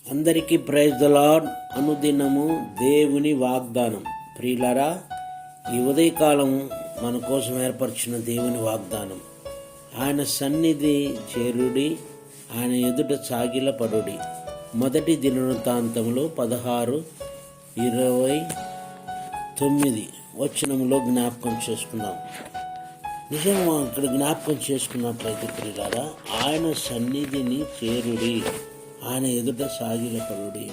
అందరికీ praise the lord. అనుదినము దేవుని వాగ్దానం. ప్రియులారా, ఈ ఉదయకాలం మన కోసం ఏర్పరిచిన దేవుని వాగ్దానం, ఆయన సన్నిధి చేరుడి, ఆయన ఎదుట సాగిలపడుడి. మొదటి దినవృత్తాంతంలో 16:29 వచనంలో జ్ఞాపకం చేసుకున్నాం. నిజంగా ఇక్కడ జ్ఞాపకం చేసుకున్నట్లయితే ప్రియులారా, ఆయన సన్నిధిని చేరుడి, ఆయన ఎదుట సాగిలపడుడి.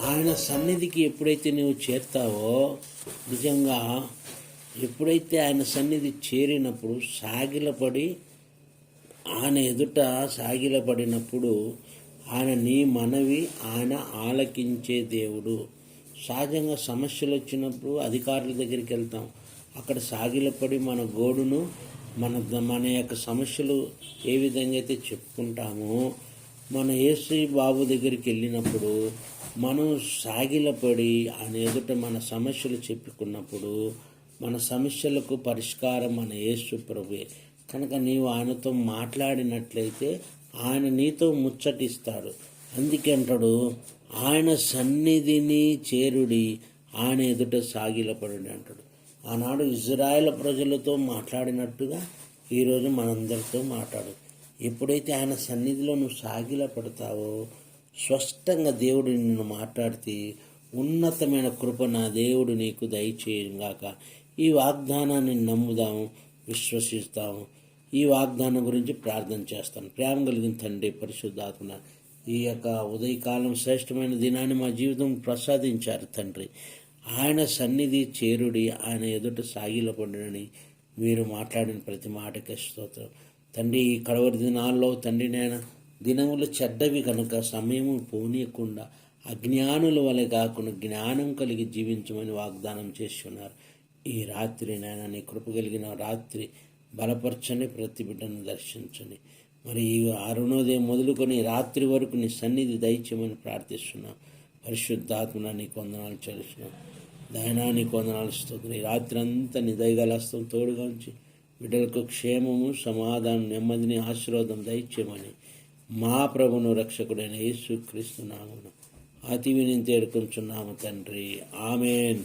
ఆయన సన్నిధికి ఎప్పుడైతే నువ్వు చేరుతావో, నిజంగా ఎప్పుడైతే ఆయన సన్నిధి చేరినప్పుడు సాగిలపడి, ఆయన ఎదుట సాగిలపడినప్పుడు ఆయన నీ మనవి ఆయన ఆలకించే దేవుడు. సహజంగా సమస్యలు వచ్చినప్పుడు అధికారుల దగ్గరికి వెళ్తాం. అక్కడ సాగిలపడి మన గోడును మన యొక్క సమస్యలు ఏ విధంగా అయితే చెప్పుకుంటామో, మన యేసు బాబు దగ్గరికి వెళ్ళినప్పుడు మనం సాగిలపడి ఆయన ఎదుట మన సమస్యలు చెప్పుకున్నప్పుడు మన సమస్యలకు పరిష్కారం మన యేసు ప్రభువే. కనుక నీవు ఆయనతో మాట్లాడినట్లయితే ఆయన నీతో ముచ్చటిస్తాడు. అందుకే అంటాడు, ఆయన సన్నిధిని చేరుడి, ఆయన ఎదుట సాగిలపడుడి అంటాడు. ఆనాడు ఇజ్రాయేల్ ప్రజలతో మాట్లాడినట్టుగా ఈరోజు మనందరితో మాట్లాడు. ఎప్పుడైతే ఆయన సన్నిధిలో నువ్వు సాగిలపడతావో, స్పష్టంగా దేవుడు నిన్ను మాట్లాడితే ఉన్నతమైన కృప నా దేవుడు నీకు దయచేయగాక. ఈ వాగ్దానాన్ని నమ్ముదాము, విశ్వసిస్తాము. ఈ వాగ్దానం గురించి ప్రార్థన చేస్తాను. ప్రేమ కలిగిన తండ్రి, పరిశుద్ధాత్మ, ఈ యొక్క ఉదయకాలం శ్రేష్టమైన దినాన్ని మా జీవితం ప్రసాదించారు తండ్రి. ఆయన సన్నిధి చేరుడి, ఆయన ఎదుట సాగిలపడని మీరు మాట్లాడిన ప్రతి మాటకి స్తోత్రం తండ్రి. ఈ కడవరి దినాల్లో తండ్రి, నేను దినములు చెడ్డవి కనుక సమయము పోనీయకుండా అజ్ఞానుల వలె కాకుండా జ్ఞానం కలిగి జీవించమని వాగ్దానం చేస్తున్నారు. ఈ రాత్రి నాయన నీ కృప కలిగిన రాత్రి బలపరచని, ప్రతి బిడ్డను దర్శించని. మరి ఈ అరుణోదయం మొదలుకొని రాత్రి వరకు నీ సన్నిధి దయచేయమని ప్రార్థిస్తున్నాం. పరిశుద్ధాత్మ నీకు వందనాలు చెల్లిస్తున్నాం. దయనా నీకు వందనాలు స్తోత్రం. ఈ రాత్రి అంతా నీ దయగలస్తం తోడుగా ఉంచి బిడ్డలకు క్షేమము, సమాధానం, నెమ్మదిని, ఆశీర్వాదం దయచేయమని మా ప్రభును రక్షకుడైన యేసు క్రీస్తు నామమున అతి వినయంతో వేడుకొంచున్నాము తండ్రి. ఆమేన్.